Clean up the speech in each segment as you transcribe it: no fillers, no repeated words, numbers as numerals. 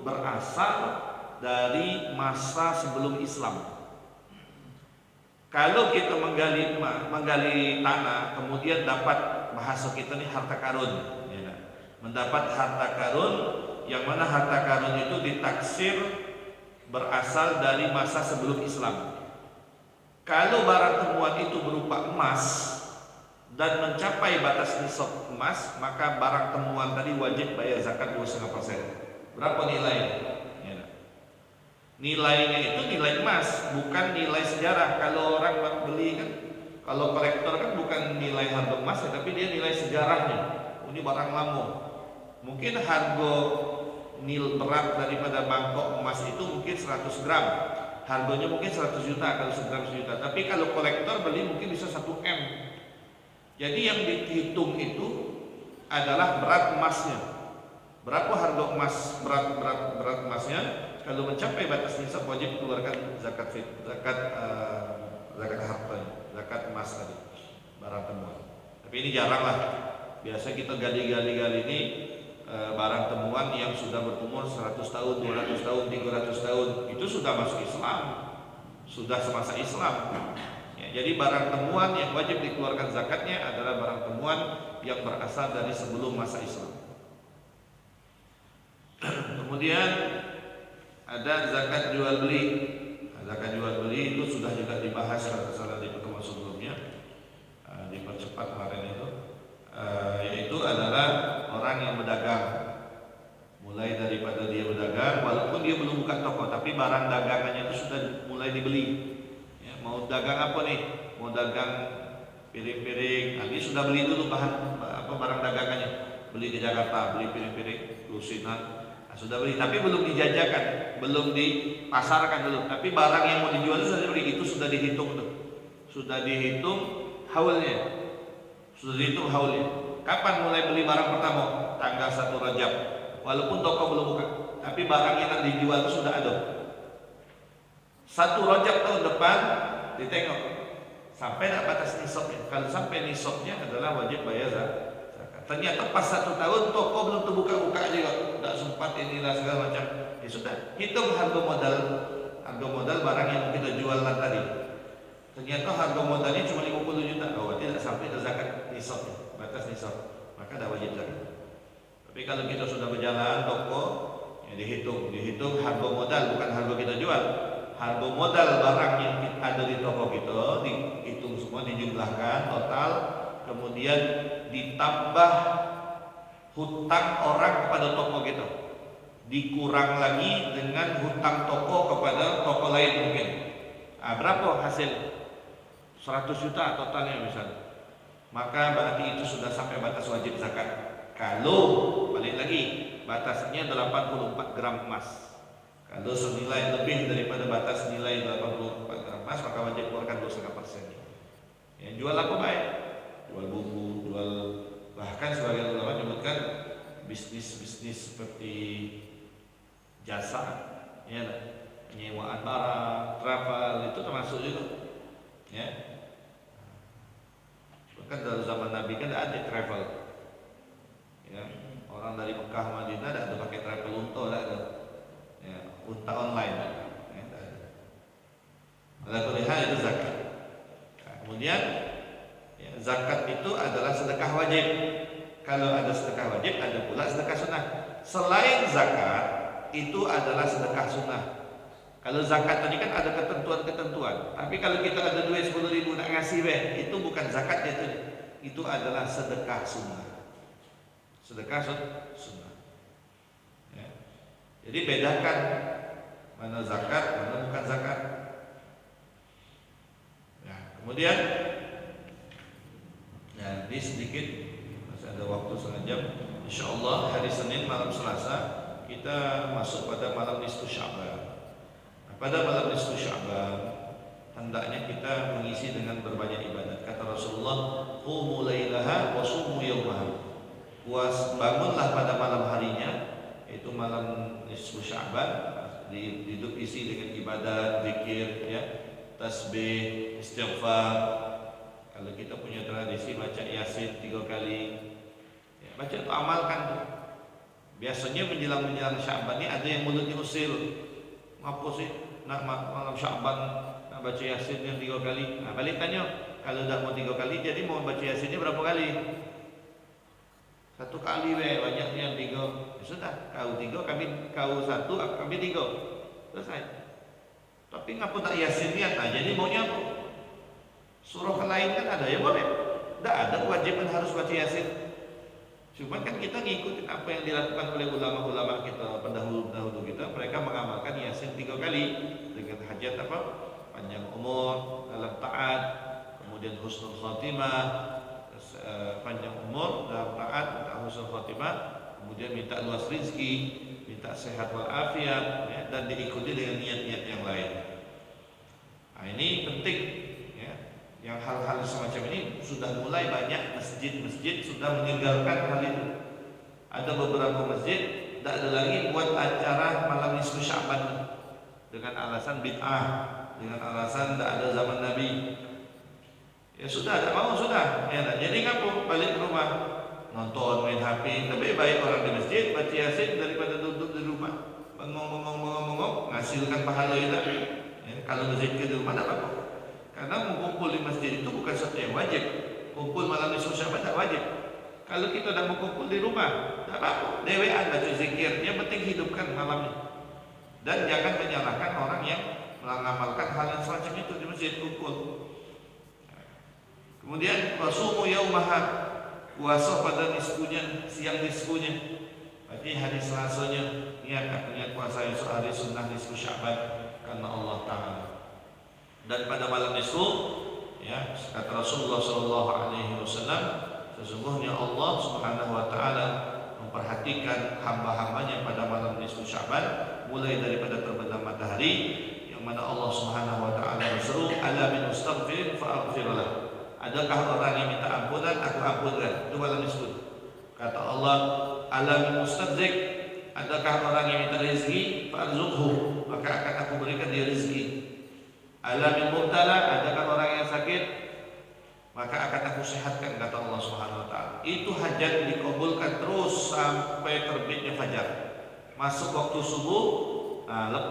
berasal dari masa sebelum Islam. Kalau kita menggali tanah, kemudian dapat, bahasa kita nih, harta karun, ya, mendapat harta karun, yang mana harta karun itu ditaksir berasal dari masa sebelum Islam. Kalau barang temuan itu berupa emas dan mencapai batas nisab emas, maka barang temuan tadi wajib bayar zakat 2,5%. Berapa nilainya? Nilainya itu nilai emas, bukan nilai sejarah. Kalau orang beli kan, kalau kolektor kan bukan nilai harga emas, tapi dia nilai sejarahnya. Ini barang lama. Mungkin harga berat daripada mangkok emas itu mungkin 100 gram. Harganya mungkin 100 juta kalau 1 gram 1 juta. Tapi kalau kolektor beli mungkin bisa 1 M. Jadi yang dihitung itu adalah berat emasnya. Berapa harga emas, berat emasnya? Kalau mencapai batas nisab wajib keluarkan zakat harta, zakat emas tadi, barang temuan. Tapi ini jarang lah. Biasa kita gali ini barang temuan yang sudah berumur 100 tahun, 200 tahun, 300 tahun. Itu sudah masuk Islam, sudah semasa Islam. Ya, jadi barang temuan yang wajib dikeluarkan zakatnya adalah barang temuan yang berasal dari sebelum masa Islam. Kemudian ada zakat jual beli. Zakat jual beli itu sudah juga dibahas kalau salah di pertemuan sebelumnya, dipercepat kemarin itu, yaitu adalah orang yang berdagang. Mulai daripada dia berdagang, walaupun dia belum buka toko, tapi barang dagangannya itu sudah mulai dibeli. Ya, mau dagang apa nih? Mau dagang piring-piring, dia sudah beli dulu barang dagangannya. Beli di Jakarta, beli piring-piring, lusinan. Sudah beli, tapi belum dijajakan, belum dipasarkan dulu. Tapi barang yang mau dijual itu sudah dibeli, itu sudah dihitung tuh, sudah dihitung haulnya, Kapan mulai beli barang pertama? Tanggal 1 Rajab. Walaupun toko belum buka, tapi barang yang dijual itu sudah ada. 1 Rajab tahun depan ditengok sampai tak batas nisabnya. Kalau sampai nisabnya adalah wajib bayar zakat. Ternyata pas 1 tahun toko belum terbuka-buka juga, tidak sempat inilah segala macam. Ya sudah, hitung harga modal barang yang kita jualan tadi. Ternyata harga modalnya cuma 50 juta. Oh, tidak sampai ke zakat nisab, batas nisab, maka tidak wajib zakat. Tapi kalau kita sudah berjalan toko, ya dihitung harga modal, bukan harga kita jual. Harga modal barang yang ada di toko kita dihitung semua, dijumlahkan total. Kemudian ditambah hutang orang kepada toko kita, dikurang lagi dengan hutang toko kepada toko lain mungkin. Berapa hasil? 100 juta totalnya misalnya. Maka berarti itu sudah sampai batas wajib zakat. Kalau balik lagi batasnya 84 gram emas. Kalau senilai lebih daripada batas nilai 84 gram emas, maka wajib keluarkan 2,5%. Yang jual apa baik? Jual bumbu, bahkan sebagian ulama menyebutkan bisnis seperti jasa, ya, penyewaan barang, travel, itu termasuk juga, ya. Bahkan dari zaman Nabi kan ada travel, ya. Orang dari Mekah Madinah ada pakai travel unta, ada, ya, unta online, ya, ada itu zakat. Nah, kemudian zakat itu adalah sedekah wajib. Kalau ada sedekah wajib, ada pula sedekah sunnah. Selain zakat, itu adalah sedekah sunnah. Kalau zakat tadi kan ada ketentuan-ketentuan. Tapi kalau kita ada duit 10.000 nak ngasih itu bukan zakat itu adalah sedekah sunnah. Sedekah sunnah. Ya. Jadi bedakan mana zakat, mana bukan zakat. Nah, kemudian ini sedikit, masih ada waktu setengah jam. InsyaAllah hari Senin malam Selasa kita masuk pada malam nisfu Sya'ban. Pada malam nisfu Sya'ban hendaknya kita mengisi dengan berbanyak ibadat. Kata Rasulullah, qumu lailaha wa sumu yawmaha. Bangunlah pada malam harinya, yaitu malam nisfu Sya'ban, diisi dengan ibadat, zikir, ya, tasbih, istighfar. Kalau kita punya tradisi baca Yasin 3 kali, ya, baca itu amalkan tuh. Biasanya menjelang Sya'ban ini ada yang mulutnya usil. Apa sih? Nak malam Sya'ban nak baca Yasin yang 3 kali. Nah, balik tanya, kalau dah mau 3 kali, jadi mau baca Yasinnya berapa kali? 1 kali banyaknya 3. Ya sudah, kau 3, kau 1, kami 3. Selesai. Tapi ngapa tak Yasin niat? Nah, jadi maunya apa? Surah lain kan ada, ya boleh. Tidak ada kewajiban harus baca Yasin. Cuma kan kita ngikutin apa yang dilakukan oleh ulama-ulama kita, pendahulu kita. Mereka mengamalkan Yasin 3 kali dengan hajat apa? Panjang umur, dalam taat, kemudian husnul khatimah, panjang umur, dalam taat, minta husnul khatimah, kemudian minta luas rezeki, minta sehat walafiat, ya, dan diikuti dengan niat-niat yang lain. Nah, ini penting. Yang hal-hal semacam ini sudah mulai banyak masjid-masjid sudah meninggalkan hal itu. Ada beberapa masjid tidak ada lagi buat acara malam nisfu Sya'ban dengan alasan bid'ah, dengan alasan tidak ada zaman Nabi. Ya sudah, tidak mau sudah. Ya, jadi ngapa balik ke rumah nonton, main HP. Lebih baik orang di masjid baca Yasin daripada duduk di rumah bengong menghasilkan pahala itu. Ya, kalau berzikir di rumah tidak apa-apa. Karena mengumpul di masjid itu bukan sesuatu yang wajib. Kumpul malam nisfu Sya'ban tidak wajib. Kalau kita dah berkumpul di rumah, tidak apa-apa. Dewean baca zikir, yang penting hidupkan malamnya. Dan jangan menyalahkan orang yang mengamalkan hal yang semacam itu di masjid kumpul. Kemudian wasumu yaumaha, puasa pada nisfunya, siang nisfunya. Berarti hari Selasanya niat puasa esok hari sunnah nisfu Sya'ban karena Allah Ta'ala. Dan pada malam nisfu, ya, kata Rasulullah SAW, sesungguhnya Allah Subhanahu Wa Taala memperhatikan hamba-hambanya pada malam nisfu Sya'ban, mulai daripada terbenam matahari, yang mana Allah Subhanahu Wa Taala berseru, "Ala min mustaghfir fa'aghfirlah." Adakah orang yang minta ampunan, aku ampunkan. Itu malam nisfu. Kata Allah, "Ala min mustadzik." Adakah orang yang minta rezeki, fa'arzuqhu, maka akan aku berikan dia rezeki. Alamin mubtala, adakah orang yang sakit, maka akan aku sehatkan, kata Allah Subhanahu Wa Taala. Itu hajat dikabulkan terus sampai terbitnya fajar. Masuk waktu subuh,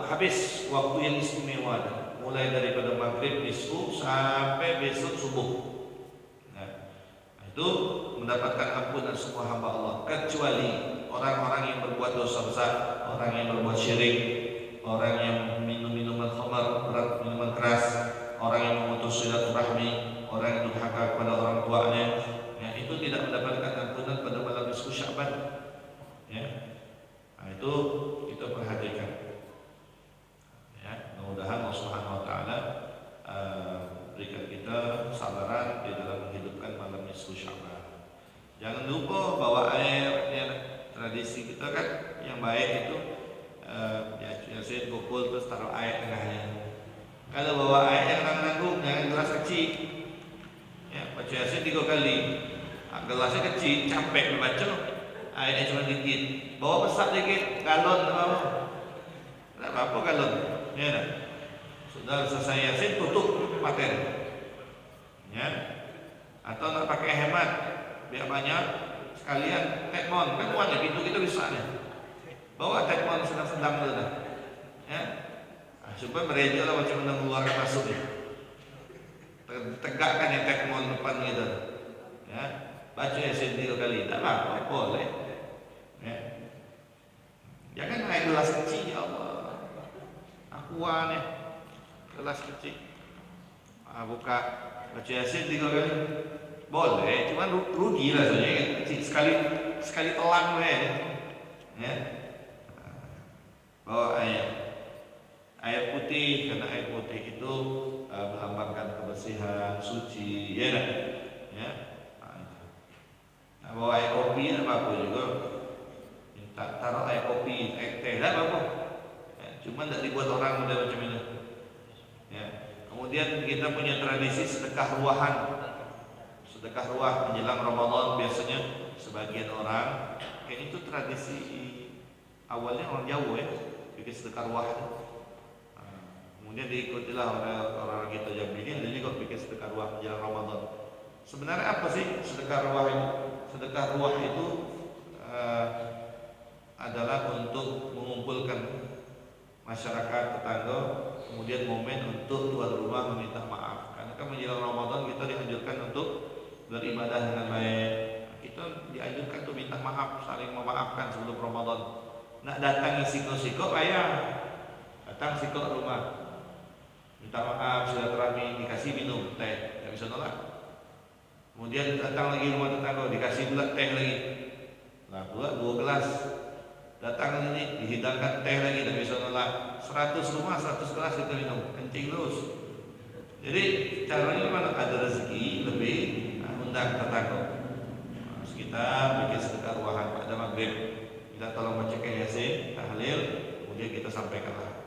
habis waktu yang istimewa, mulai daripada maghrib nisfu sampai besok subuh. Nah, itu mendapatkan ampunan semua hamba Allah, kecuali orang-orang yang berbuat dosa besar, orang yang berbuat syirik, orang yang minum minuman khamar, minuman keras, orang yang memutus silaturahmi, orang yang durhaka kepada orang tuanya, ya, itu tidak mendapatkan ampunan pada malam nisfu Sya'ban. Ya. Nah, itu kita perhatikan. Ya, mudah-mudahan Allah Subhanahu Wa Taala berikan kita sabaran di dalam menghidupkan malam nisfu Sya'ban. Jangan lupa bawa air, ya, tradisi kita kan yang baik itu. Yasin kumpul terus taruh air tengahnya. Kalau bawa air yang nanggung, jangan gelas kecil. Ya, baca Yasin 3 kali. Gelasnya kecil, capek membaca. Airnya cuma dikit. Bawa besar dikit, galon apa? Tidak apa-apa galon. Ya, dah. Sudah selesai Yasin, tutup paten. Ya. Atau nak pakai hemat, biar banyak sekalian tekmon. Kan muat ya, pintu kita bisa nih. Bawa tekmon sedang-sedang dulu dah. Ya. Supaya mereka lah macam mana mengeluarkan masuk ya. Tegakkan yang tekmon depan kita. Ya. Baca Yasin 3 kali. Tak apa, boleh. Ya. Jangan naik gelas kecil, ya Allah. Akuan ya. Gelas kecil. Buka baca Yasin 3 kali. Boleh, cuma rugi lah soalnya kecil. Sekali telan ya. Bawa air putih, karena air putih itu melambangkan kebersihan, suci, ya kan? Ya. Nah, bawa air kopi apa juga, minta taruh air kopi, air teh, apa? Ya, cuma tidak dibuat orang muda macam ini. Ya. Kemudian kita punya tradisi sedekah ruahan, sedekah ruah menjelang Ramadan biasanya sebagian orang, kayak itu tradisi awalnya orang Jawa ya. Bikin sedekah ruah. Kemudian diikutilah orang kita yang bikin, dan juga bikin sedekah ruah menjelang Ramadan. Sebenarnya apa sih sedekah ruah itu? Sedekah ruah itu adalah untuk mengumpulkan masyarakat tetangga, kemudian momen untuk tuan rumah meminta maaf. Karena kan menjelang Ramadan kita dianjurkan untuk beribadah dengan baik. Kita dianjurkan untuk minta maaf, saling memaafkan sebelum Ramadan. Nak datangi siko-siko payah. Datang siko rumah, minta maaf, silaturahmi, dikasih minum teh, tidak bisa nolak. Kemudian datang lagi rumah tetangga, dikasih pula teh lagi. Nah, dua gelas. Datang ini dihidangkan teh lagi, tidak bisa nolak. 100 rumah, 100 gelas kita minum, kencing terus. Jadi caranya mana ada rezeki lebih, undang tetangga. Nah, kita bikin sedekah ruahan pada maghrib, kita tolong baca Yasin, tahlil, kemudian kita sampaikanlah.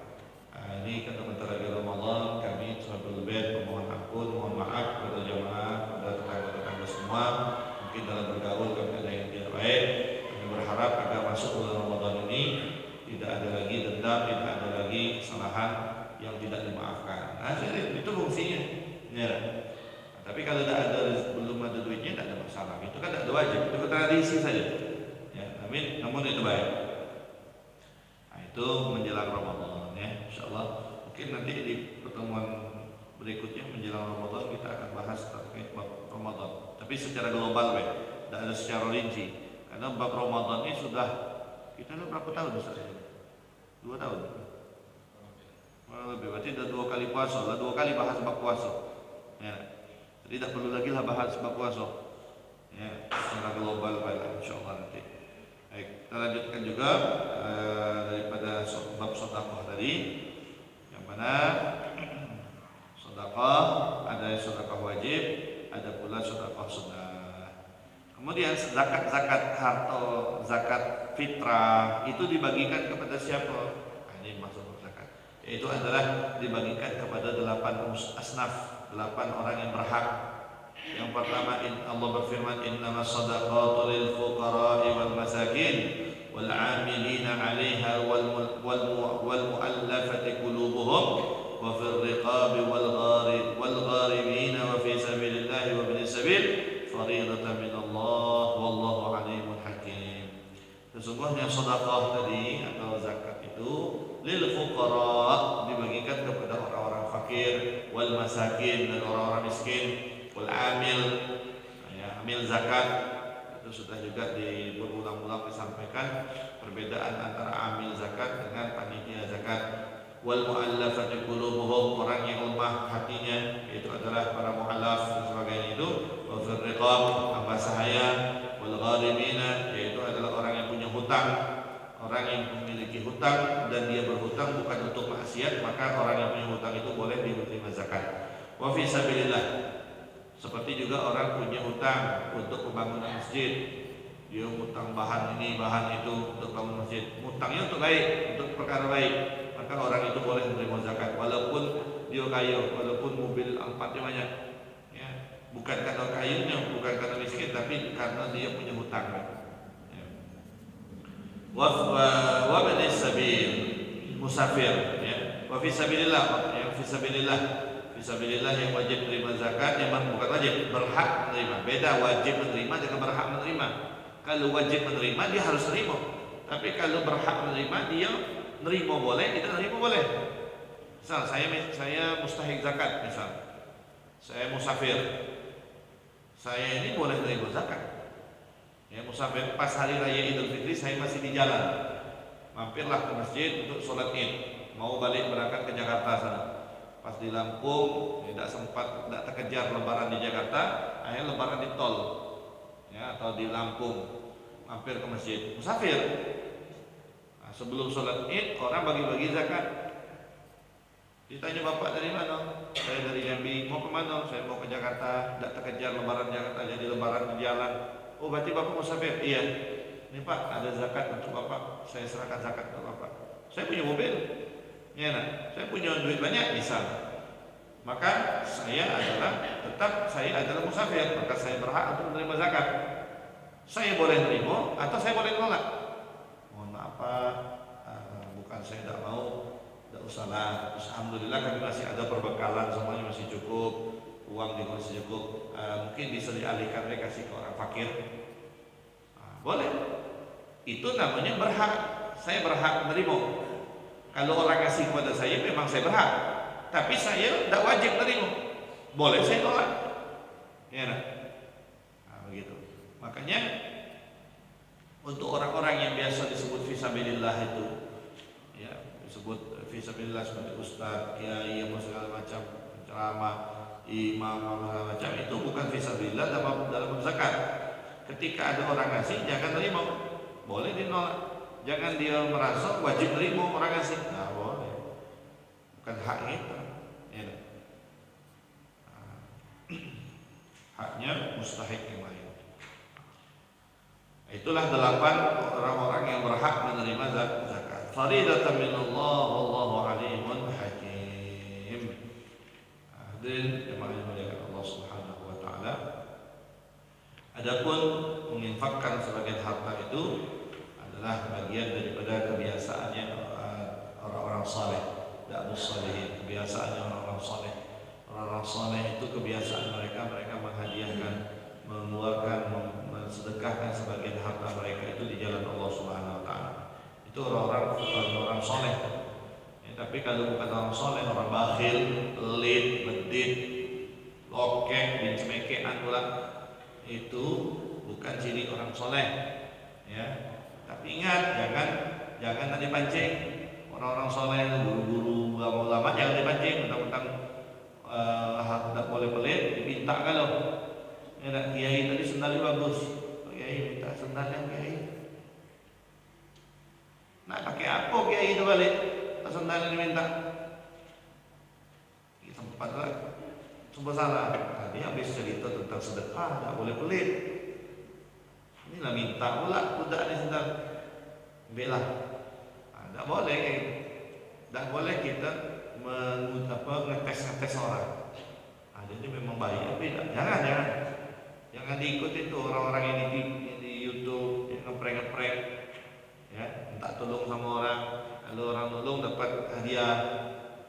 Nah, ini kan bentar lagi Ramadan, kami Sahabatul Bait memohon ampun, mohon maaf kepada jamaah, kepada tetangga-tetangga semua. Mungkin dalam bergaul kami ada yang tidak baik. Kami berharap agar masuk bulan Ramadan ini tidak ada lagi dendam, tidak ada lagi kesalahan yang tidak dimaafkan. Nah, itu fungsinya. Ya. Nah, tapi kalau tidak ada, belum ada duitnya, tidak ada masalah. Itu kan tidak ada wajib, itu tradisi saja. Ya, namun itu baik. Nah, itu menjelang Ramadan, ya, insyaallah. Mungkin nanti di pertemuan berikutnya menjelang Ramadan kita akan bahas terkait bab Ramadan. Tapi secara global, tidak ada secara rinci. Karena bab Ramadan ini sudah kita udah berapa tahun Ustaz? 2 tahun. Lebih, berarti sudah 2 kali puasa, lah 2 kali bahas bab puasa. Ya. Jadi tidak perlu lagi lah bahas bab puasa. Ya, secara global baiklah insyaallah nanti. Baik, kita lanjutkan juga daripada bab sedekah tadi, yang mana sedekah ada sedekah wajib, ada pula sedekah sunnah. Kemudian zakat harta, zakat fitrah itu dibagikan kepada siapa? Nah, ini maksud zakat. Yaitu adalah dibagikan kepada 8 asnaf, 8 orang yang berhak. Yang pertama, Allah berfirman, innamas shadaqatu lil fuqara'i wal masakin wal 'amilina 'alaiha wal mu'allafati qulubuhum wa fil riqabi wal gharibina wa fi sabilillahi wa ibnis sabil fariidatan min Allah wallahu 'alimun hakim. Sesungguhnya sedekah tadi atau zakat itu lil fuqara, dibagikan kepada orang-orang fakir, wal masakin, dan orang-orang miskin, wal amil, ya, amil zakat. Itu sudah juga berulang-ulang disampaikan perbedaan antara amil zakat dengan panitia zakat. Wal mu'allafati qulubuhum, orang yang lemah hatinya, yaitu adalah para mu'allaf dan sebagainya itu. Wa fil riqab, hamba sahaya. Wal gharimina, yaitu adalah orang yang punya hutang, orang yang memiliki hutang dan dia berhutang bukan untuk maksiat, maka orang yang punya hutang itu boleh diterima zakat. Wa fi sabilillah, seperti juga orang punya hutang untuk pembangunan masjid, dia hutang bahan ini bahan itu untuk bangun masjid, hutangnya untuk baik, untuk perkara baik, maka orang itu boleh menerima zakat walaupun dia kaya, walaupun mobil 4-nya banyak, ya, bukan karena kayunya, bukan karena miskin, tapi karena dia punya hutang. Ya. Wa banis sabil, musafir, ya. Wa fi sabilillah, yang fi sabilillah, fisabilillah yang wajib menerima zakat, yang bukan wajib, berhak menerima. Beda wajib menerima dengan berhak menerima. Kalau wajib menerima dia harus terima, tapi kalau berhak menerima dia nerima boleh, tidak nerima boleh. Misal saya mustahik zakat, misal saya musafir, saya ini boleh menerima zakat. Ya, musafir pas hari raya Idul Fitri saya masih di jalan, mampirlah ke masjid untuk sholat Id, mau balik berangkat ke Jakarta sana. Pas di Lampung tidak sempat, tidak terkejar lebaran di Jakarta, akhirnya lebaran di tol, ya, atau di Lampung, mampir ke masjid, musafir. Nah, sebelum sholat Id orang bagi-bagi zakat. Ditanya, bapak dari mana? Saya dari Jambi. Mau kemana? Saya mau ke Jakarta. Tidak terkejar lebaran Jakarta, jadi lebaran di jalan. Oh, berarti bapak musafir? Iya. Ini pak, ada zakat untuk bapak. Saya serahkan zakat ke bapak. Saya punya mobil. Ya, nah, saya punya duit banyak, misal. Maka saya adalah musafir, maka saya berhak untuk menerima zakat. Saya boleh menerima atau saya boleh menolak. Mohon maaf Pak, bukan saya tidak mau, tidak usahlah. Alhamdulillah kami masih ada perbekalan, semuanya masih cukup, uang juga masih cukup. Mungkin bisa dialihkan, kasih ke orang fakir. Boleh. Itu namanya berhak. Saya berhak menerima. Kalau orang kasih kepada saya memang saya berhak. Tapi saya tidak wajib menerima. Boleh saya tolak. Ya, nah, begitu. Makanya untuk orang-orang yang biasa disebut fisabilillah itu, ya, disebut fisabilillah seperti ustaz, kiai, apa segala macam, ceramah, imam, apa segala macam, itu bukan fisabilillah dalam zakat. Ketika ada orang ngasih, jangan terima. Boleh dinolak. Jangan dia merasa wajib terima orang ngasih. Nah, boleh. Bukan hak kita. Ya. Haknya mustahik yang lain. Itulah 8 orang-orang yang berhak menerima zakat. Faridatan minallah wallahu alimun hakim. Hadirin yang dimuliakan Allah Subhanahu wa taala. Adapun menginfakkan sebagian harta itu adalah bagian daripada kebiasaannya orang-orang saleh, da'bus salihin, kebiasaannya orang-orang saleh. Orang-orang saleh itu kebiasaan mereka menghadiahkan, mengeluarkan, mensedekahkan sebagian harta mereka itu di jalan Allah Subhanahu wa taala. Itu orang-orang saleh. Ya, tapi kalau bukan orang saleh, orang bakhil, pelit, medit, lokek, bincemekean pula, itu bukan ciri orang soleh, ya. Tapi ingat, jangan nanti pancing orang-orang soleh, guru-guru, ulama-ulama, jangan dipancing tentang tidak boleh pelit, diminta kalau ya, kiai tadi sendalnya bagus, kiai minta sendalnya kiai. Nah, pakai apa kiai itu balik? Sendalnya diminta. Tempat lah. Coba salah. Tadi habis cerita tentang sedekah, tidak boleh pelit. Inilah minta pula budak ni sendal. Ambillah. Tidak boleh. Tidak boleh kita ngetes orang. Jadi memang baik, tapi jangan diikuti itu orang-orang yang di YouTube yang ngeprank, ya, minta tolong sama orang. Kalau orang tolong dapat hadiah,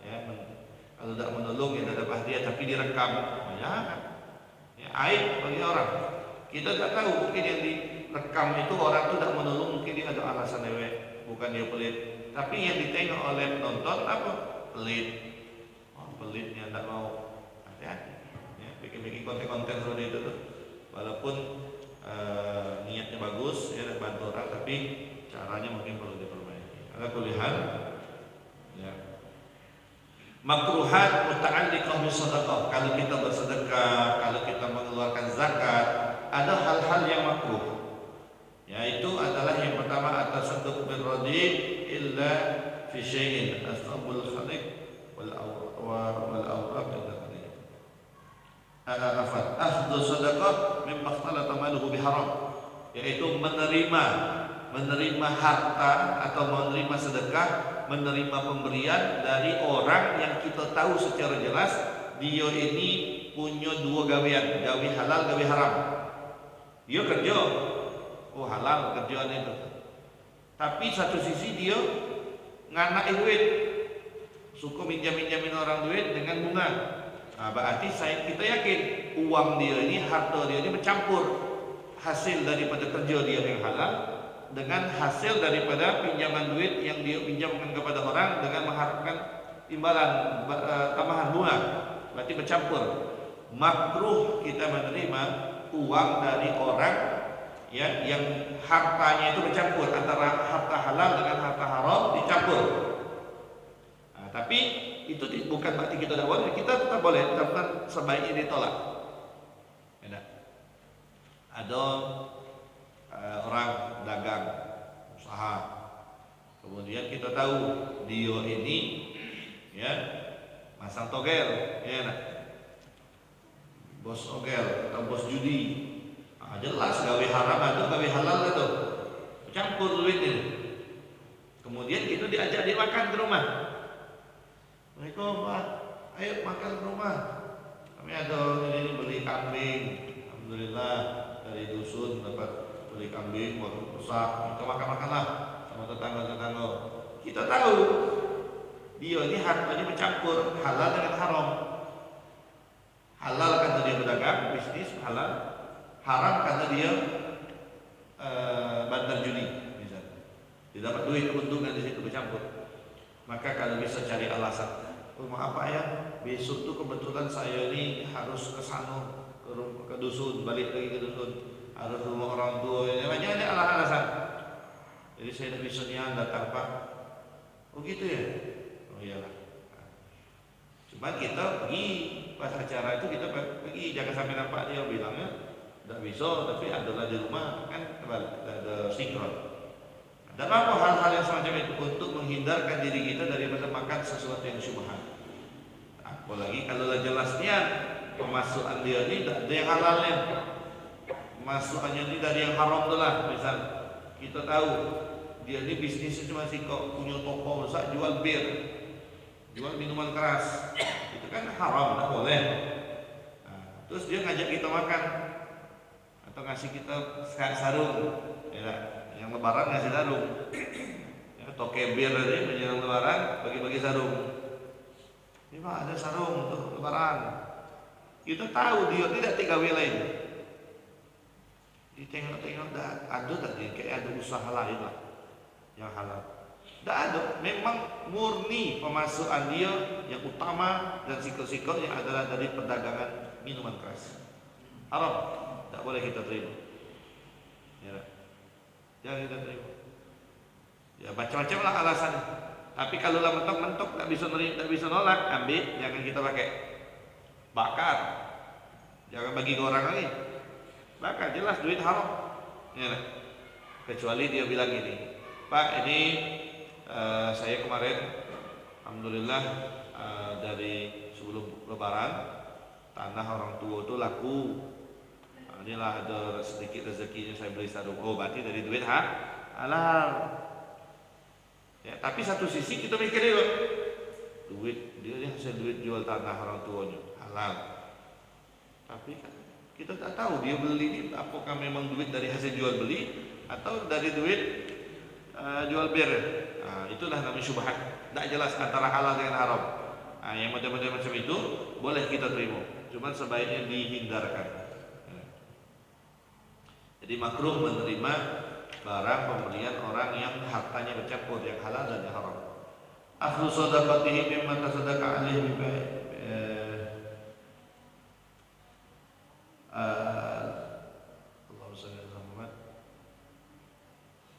ya. Kalau tidak menolong ya tidak dapat hadiah, tapi direkam. Jangan. Ya, aib bagi orang. Kita tidak tahu, mungkin yang direkam itu orang itu tidak menolong, mungkin dia ada alasan dewe, bukan dia pelit. Tapi yang ditengok oleh penonton apa? Pelit. Oh, pelitnya tidak mau. Hati-hati. Ya, bikin konten-konten seperti itu tuh. Walaupun niatnya bagus, ya bantu orang, tapi caranya mungkin perlu diperbaiki. Ala kulli hal, ya. Makruhat muta'alliqah bisadaqah. Kalau kita bersedekah, kalau kita mengeluarkan zakat, ada hal-hal yang makruh. Yaitu adalah yang pertama, at-tasadduq bil radi illa fi syai'in asbabul khaliq wal awraq akhdhu sadaqah mimma ikhtalata maluhu biharam, yaitu menerima harta atau menerima sedekah, menerima pemberian dari orang yang kita tahu secara jelas dia ini punya dua gawean, gawe halal, gawe haram. Dia kerja, oh halal kerjaan itu. Tapi satu sisi dia nganai duit, suka minjamin orang duit dengan bunga. Nah, berarti kita yakin uang dia ini, harta dia ini bercampur hasil daripada kerja dia yang halal dengan hasil daripada pinjaman duit yang dia pinjamkan kepada orang dengan mengharapkan imbalan tambahan bunga. Berarti bercampur. Makruh kita menerima uang dari orang, ya, yang hartanya itu bercampur antara harta halal dengan harta haram dicampur. Nah, tapi itu bukan berarti kita tidak boleh. Kita tetap boleh, tapi sebaiknya ditolak. Ada orang dagang usaha, kemudian kita tahu dia ini, ya, masang togel, ya, bos togel atau bos judi. Jelas gawe haram atau gawe halal itu campur duitnya. Kemudian kita diajak dia makan ke rumah. Mereka, Pak, ayo makan ke rumah. Kami ada ini beli kambing, alhamdulillah dari dusun dapat beli kambing waktu rusak, kita makan-makanlah sama tetangga-tetangga. Kita tahu dia ini hartanya bercampur halal dengan haram. Halal karena dia berdagang, bisnis halal. Haram karena dia bandar judi. Dia dapat duit keuntungan di situ bercampur. Maka kalau bisa cari alasan, oh maaf Pak ya, besok tuh kebetulan saya ini harus ke sana, ke dusun, balik lagi ke dusun, harus rumah orang tua, banyak ada alasan. Jadi saya tidak bisa nian datang Pak. Oh gitu ya? Oh iyalah. Cuma kita pergi pas acara itu kita pergi, jangan sampai nampak dia bilangnya tidak bisa, tapi adalah di rumah kan ada sinkron. Dan apa hal-hal yang semacam itu untuk menghindarkan diri kita daripada makan sesuatu yang syubhat. Apalagi kalau jelasnya pemasukan dia ini tidak ada yang halalnya, masukannya ini dari yang haram tu lah. Misal kita tahu dia ini bisnisnya cuma sih kok punya toko besar jual bir, jual minuman keras, itu kan haram, tak boleh. Nah, terus dia ngajak kita makan atau ngasih kita sarung, ya. Yang lebaran ngasih sarung, ya, toke bir tadi menjelang lebaran bagi-bagi sarung. Ini Pak ada sarung untuk lebaran. Kita tahu dia tidak tiga wilayah. Ditengok-tengok ada tadi kayak ada usaha lain lah yang halal. Tidak ada, memang murni pemasukan dia yang utama dan sikl-siklnya adalah dari perdagangan minuman keras. Haram, tidak boleh kita terima. Ya. Jangan kita terima. Ya macam-macam lah alasan. Tapi kalau lah mentok-mentok tak bisa nolak, ambil, jangan kita pakai. Bakar. Jangan bagi ke orang lagi. Bakar jelas duit haram. Ya. Kecuali dia bilang ini, Pak ini saya kemarin alhamdulillah dari sebelum lebaran tanah orang tua itu laku. Inilah ada sedikit rezekinya saya beli sarung. Oh berarti dari duit halal. Ya, tapi satu sisi kita mikir juga duit dia hasil duit jual tanah orang tuanya halal. Tapi kan kita tak tahu dia beli ini apakah memang duit dari hasil jual beli atau dari duit jual bir. Nah, itulah namanya syubhat. Tak jelas antara halal dengan haram. Nah, yang model-model macam itu boleh kita terima. Cuma sebaiknya dihindarkan. Jadi makruh menerima barang pemberian orang yang hartanya bercampur yang halal dan yang haram. Akhlu sadaqatihi mimma tasaddaqa alaihi bi Allahumma shalli ala Muhammad.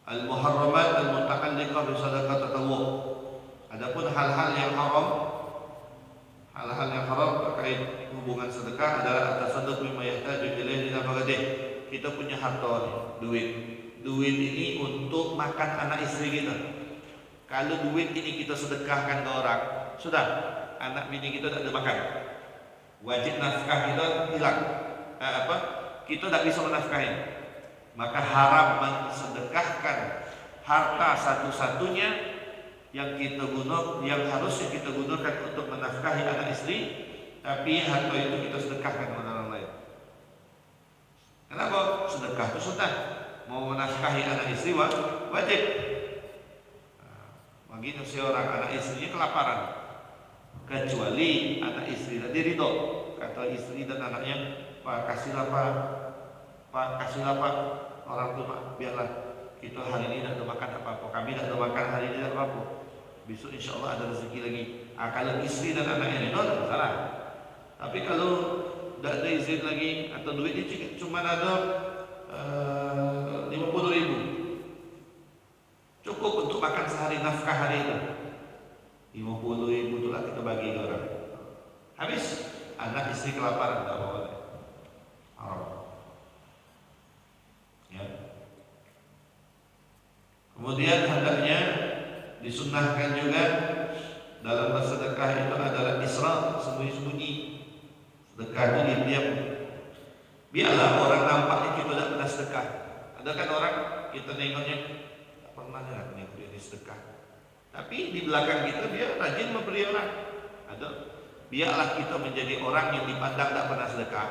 Al-muharramat al-muta'alliqah bi sadaqat tatawwu. Adapun hal-hal yang haram terkait hubungan sedekah adalah atasaddaq mimma yahtaju ilaihi nafaqatih. Kita punya harta duit ini untuk makan anak istri kita. Kalau duit ini kita sedekahkan ke orang, sudah anak bini kita tak ada makan, wajib nafkah kita hilang. Kita tak bisa menafkahi. Maka haram mensedekahkan harta satu-satunya yang harusnya kita gunakan untuk menafkahi anak istri, tapi harta itu kita sedekahkan kepada orang lain. Kenapa? Sedekah itu sunnah. Mau menafkahi anak istri wajib. Begitu seorang anak istrinya kelaparan, kecuali anak istri tadi ridho, kata istri dan anaknya, Pak kasihlah Pak orang tua, biarlah kita hari ini tidak ada makan apa-apa, kami tidak ada makan hari ini tidak apa-apa, besok insya Allah ada rezeki lagi. Kalau istri dan anaknya ridho tidak masalah. Tapi kalau tidak ada izin lagi atau duitnya cuma ada 50.000, cukup untuk makan sehari, nafkah hari itu 50.000 itulah kita bagi ke orang. Habis anak istri kelaparan tidak boleh, haram. Ya. Kemudian hendaknya disunnahkan juga dalam bersedekah itu adalah israr, sembunyi-sembunyi. Sedekah itu diam-diam. Biarlah orang nampaknya kita tidak pernah sedekah. Ada kan orang kita nengoknya tak pernah dia ini sedekah. Tapi di belakang kita dia rajin memberi orang. Ada. Biarlah kita menjadi orang yang dipandang tak pernah sedekah.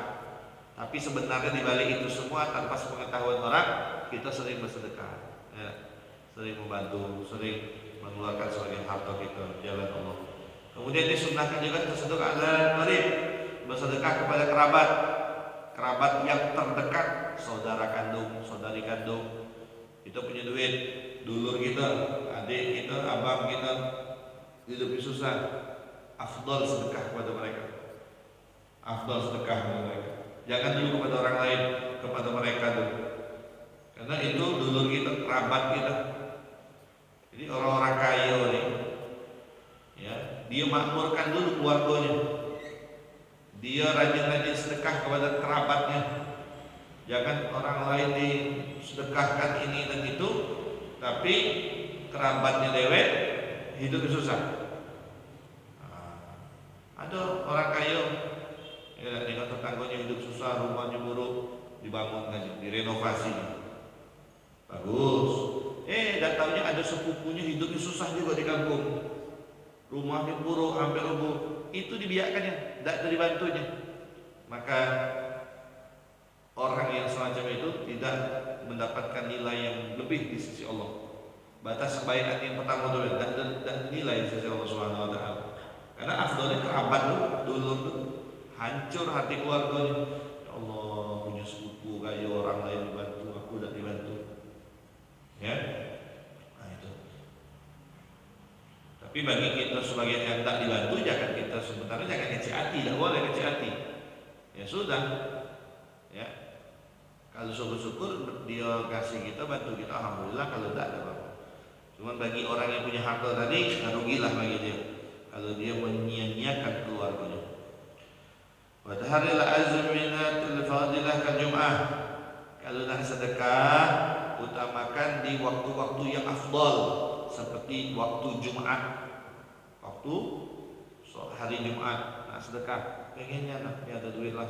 Tapi sebenarnya di balik itu semua tanpa sepengetahuan orang kita sering bersedekah. Ya. Sering membantu, sering mengeluarkan sebagian harta kita jalan Allah. Kemudian disunnahkan juga tersedekah ala qarib, bersedekah kepada kerabat yang terdekat, saudara kandung, saudari kandung. Kita punya duit, dulur kita, adik kita, abang kita hidup susah, afdal sedekah kepada mereka. Afdal sedekah kepada mereka. Jangan dulu kepada orang lain, kepada mereka dulu. Karena itu dulur kita, kerabat kita. Jadi orang-orang kaya nih, ya, dia makmurkan dulu keluarganya. Dia rajin-rajin sedekah kepada kerabatnya. Jangan orang lain disedekahkan ini dan itu, tapi kerabatnya dewek hidup susah. Ada orang kaya, ya, dengan tetangganya hidup susah, rumahnya buruk, dibangunkan, direnovasi, bagus. Datangnya ada sepupunya hidupnya susah juga di kampung, rumahnya buruk, hampir rubuh. Itu dibiarkannya, tidak dibantunya. Maka orang yang semacam itu tidak mendapatkan nilai yang lebih di sisi Allah. Batas kebaikan yang pertama dulu dan nilai di sisi Allah Subhanahu wa taala. Karena afdalnya kerabat dulu hancur hati keluarganya. Ya Allah, punya sepupu kayak orang lain dibantu, aku tidak dibantu. Ya. Nah itu. Tapi bagi kita sebagian yang tak dibantu, jangan kita sebenarnya jangan kecil hati, tidak boleh kecil hati. Ya sudah. Ya. Kalau syukur-syukur dia kasih kita, bantu kita, alhamdulillah. Kalau tidak ada apa-apa. Cuma bagi orang yang punya harta tadi, rugilah bagi dia kalau dia menyia-nyiakan keluarganya. Wa taharil azminatul fadilah kal jum'ah. Kalau nak sedekah, utamakan di waktu-waktu yang afdal, seperti waktu Jumat. Waktu hari Jumat nak sedekah, pengennya nak ada duit lah,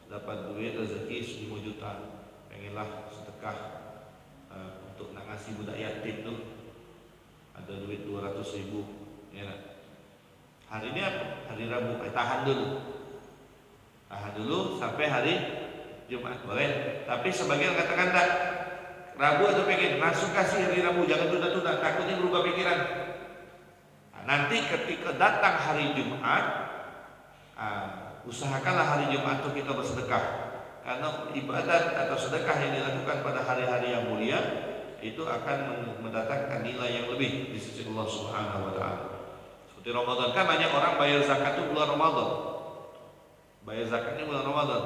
dapat duit rezeki 5 juta, pengenlah sedekah untuk nak ngasih budak yatim tu, ada duit 200.000, ya nak. Hari ini apa? Hari Rabu, tahan dulu sampai hari Jumat, boleh. Tapi sebagian katakan tak, Rabu atau pengen langsung kasih hari Rabu, jangan tunda-tunda, takutnya berubah pikiran. Nanti ketika datang hari Jumat, usahakanlah hari Jumat itu kita bersedekah, karena ibadat atau sedekah yang dilakukan pada hari-hari yang mulia itu akan mendatangkan nilai yang lebih di sisi Allah Subhanahu wa taala. Seperti Ramadan, kan banyak orang bayar zakat itu bulan Ramadan. Bayar zakatnya bulan Ramadan.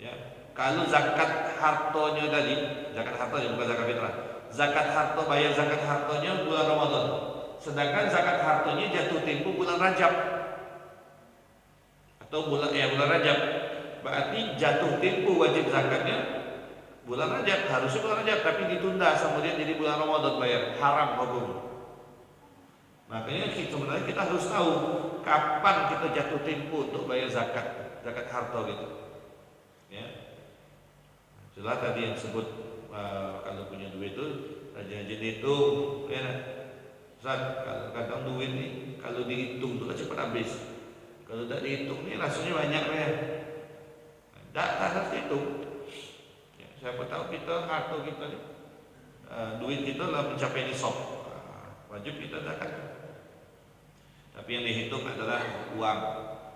Ya. Kalau zakat hartonya tadi, zakat hartonya bukan zakat fitrah. Zakat harto, bayar zakat hartonya bulan Ramadan. Sedangkan zakat hartonya jatuh tempo bulan Rajab. Atau bulan Rajab. Berarti jatuh tempo wajib zakatnya bulan Rajab, harusnya bulan Rajab, tapi ditunda kemudian jadi bulan Ramadan bayar, haram hukum. Makanya sebenarnya kita harus tahu kapan kita jatuh tempo untuk bayar zakat harta gitu. Ya. Jelas tadi yang sebut kalau punya duit itu rajin-rajin hitung, ya. Ustaz, kalau kadang duit nih kalau dihitung tuh cepat habis. Kalau tidak dihitung nih rasanya banyak ya. Tak harus hitung. Ya, siapa tahu kita harta kita nih, duit kita lah mencapai nisab, wajib kita zakat. Tapi yang dihitung adalah uang,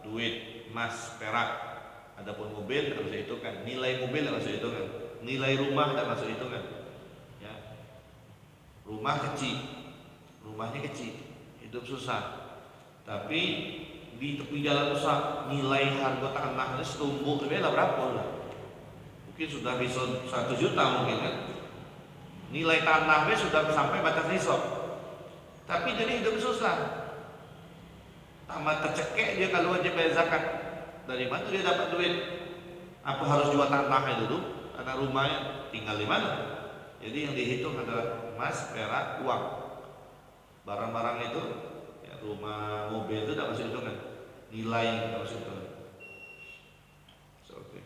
duit, emas, perak. Adapun mobil harus dihitungkan, nilai mobil harus dihitungkan, nilai rumah tidak masuk hitungan. Ya. Rumahnya kecil, hidup susah. Tapi di tepi jalan rusak, nilai harga tanahnya setumpuk lebih berapa lah? Mungkin sudah bisa 1 juta mungkin kan? Nilai tanahnya sudah sampai batas nisab. Tapi jadi hidup susah. Tamat tercekek dia kalau wajib bayar zakat. Dari mana dia dapat duit? Apa harus jual tanahnya dulu? Karena rumahnya tinggal di mana? Jadi yang dihitung adalah emas, perak, uang. Barang-barang itu, ya, rumah, mobil itu tidak masuk hitungan. Nilai yang tidak masuk hitungan. Seperti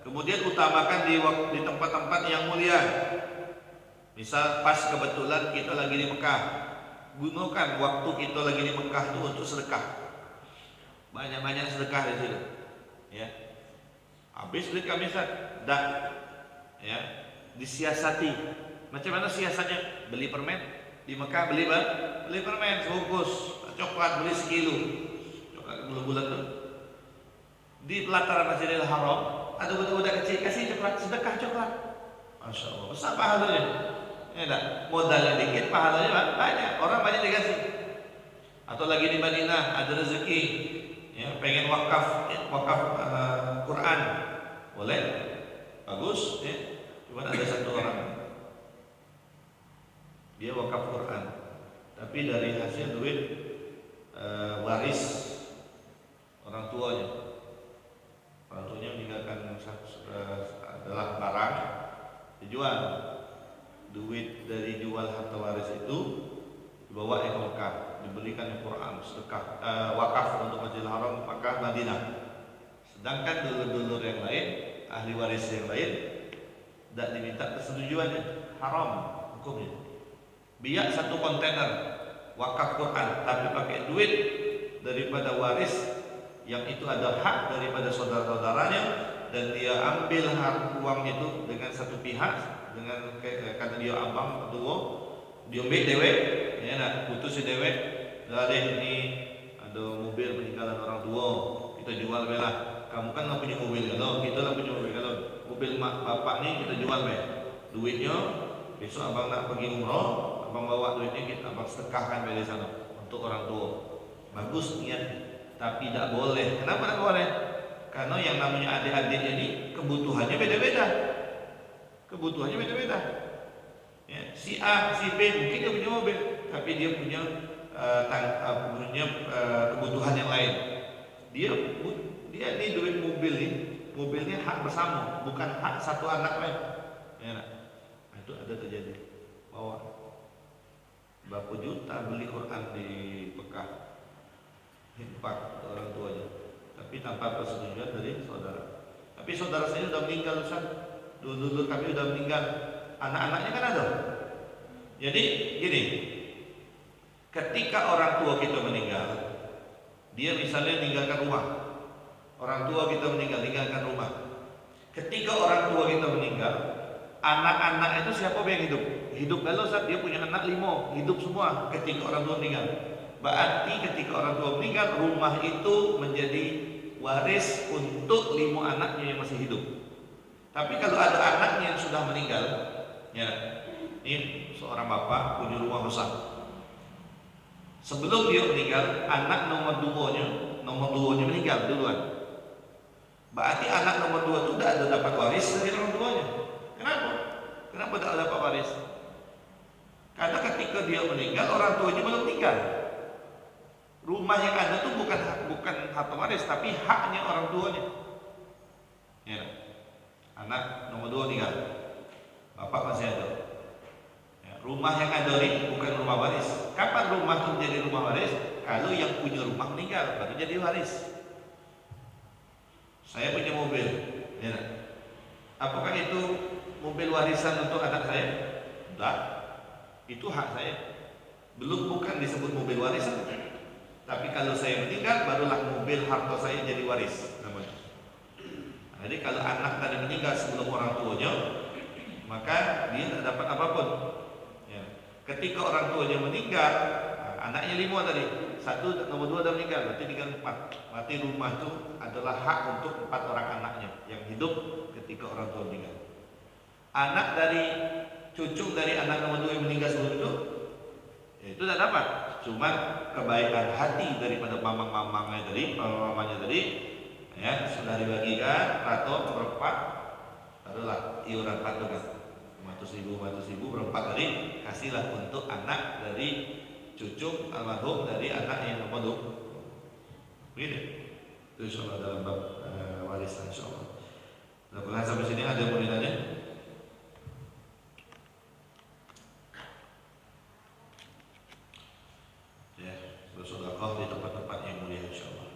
kemudian utamakan di tempat-tempat yang mulia. Misal pas kebetulan kita lagi di Mekah, gunakan waktu kita lagi di Mekah itu untuk sedekah. Banyak-banyak sedekah di situ. Ya. Habis duit kami dah, ya, disiasati. Macam mana siasatnya? Beli permen, Di Mekah beli permen sebungkus, coklat beli sekilo, coklat bulat-bulat tuh. Di pelataran Masjidil Haram ada budak-budak kecil kasih coklat, sedekah coklat. Masya Allah, besar pahalanya. Ya enggak? Modalnya dikit, pahalanya banyak. Orang banyak dikasih. Atau lagi di Madinah ada rezeki, ya pengen wakaf Quran, boleh, bagus. Ya. Cuma ada satu orang dia wakaf Quran, tapi dari hasil duit waris orang tuanya. Orang tuanya meninggalkan adalah barang dijual. Duit dari jual harta waris itu dibawa ke Mekah, dibelikan Quran, sedekah, wakaf untuk Masjidil Haram, Mekah, Madinah. Sedangkan dulur-dulur yang lain, ahli waris yang lain, tidak diminta persetujuannya, haram hukumnya. Biar satu kontainer wakaf Quran, tapi pakai duit daripada waris yang itu ada hak daripada saudara-saudaranya, dan dia ambil hak uang itu dengan satu pihak, dengan kata dia abang tua, dia ambil dewek, ya nak putus dewek, dari ini ada mobil peninggalan orang tua, kita jual belah. Kamu kan nggak punya mobil kalau kita lah punya mobil, kalau mobil mak bapak ni kita jual beh. Duitnya besok abang nak pergi umroh, abang bawa duitnya kita abang sedekahkan dari sana untuk orang tua. Bagus niat, tapi tidak boleh. Kenapa tidak boleh? Karena yang namanya adik-adik ini kebutuhannya beda-beda. Kebutuhannya beda-beda. Ya, si A, si B mungkin dia punya mobil, tapi dia punya kebutuhan yang lain. Dia ini duit mobil ini, mobilnya hak bersama, bukan hak satu anak lain. Ya, nah, itu ada terjadi. Bawa berapa juta beli Quran di Mekah, himpak orang tuanya, tapi tanpa persetujuan dari saudara. Tapi saudara saya sudah meninggal, Ustaz. Dulu kami sudah meninggal, anak-anaknya kan ada. Jadi gini, ketika orang tua kita meninggal, dia misalnya meninggalkan rumah, orang tua kita meninggalkan rumah. Ketika orang tua kita meninggal, anak-anak itu siapa yang hidup? Hidup kalau saat dia punya anak 5, hidup semua ketika orang tua meninggal. Berarti ketika orang tua meninggal, rumah itu menjadi waris untuk 5 anaknya yang masih hidup. Tapi kalau ada anaknya yang sudah meninggal, ya, ini seorang bapak punya rumah besar. Sebelum dia meninggal, anak nomor 2-nya meninggal duluan. Berarti anak nomor 2 itu tidak ada dapat waris dari orang tuanya. Kenapa? Kenapa tidak dapat waris? Karena ketika dia meninggal, orang tuanya belum meninggal. Rumah yang ada itu bukan harta waris, tapi haknya orang tuanya. Ya. Anak nomor 2 meninggal, bapak masih ada. Ya, rumah yang ada ini bukan rumah waris. Kapan rumah itu menjadi rumah waris? Kalau yang punya rumah meninggal, baru jadi waris. Saya punya mobil, ya. Apakah itu mobil warisan untuk anak saya? Tidak, itu hak saya. Bukan disebut mobil warisan. Tapi kalau saya meninggal, barulah mobil harta saya jadi waris namanya. Jadi kalau anak tadi meninggal sebelum orang tuanya, maka dia tidak dapat apapun. Ya. Ketika orang tuanya meninggal, anaknya 5 tadi, 1 nomor 2 sudah meninggal, berarti tinggal 4. Berarti rumah itu adalah hak untuk 4 orang anaknya yang hidup ketika orang tua meninggal. Anak dari cucu dari anak nomor 2 yang meninggal sebelum itu, ya itu tidak dapat. Cuma kebaikan hati daripada mamang-mamangnya tadi, ya sudah dibagikan atau berempat, adalah iuran patuh kan, 500.000 berempat tadi kasihlah untuk anak dari cucu almarhum dari anak yang nomor 2. Begini, itu insyaallah dalam bab warisan insyaallah. Nah, sampai sini ada yang mau ditanya? Ya, bersedekah di tempat-tempat yang mulia insyaallah.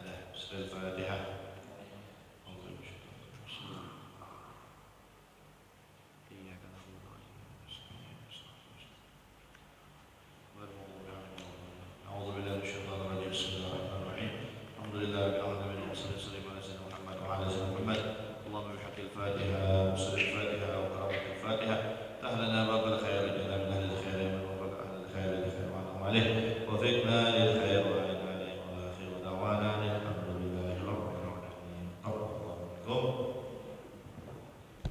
Ada Al-Fatihah. أعوذ بالله من الشيطان الرجيم. بسم الله الرحمن الرحيم. deh. Wafitna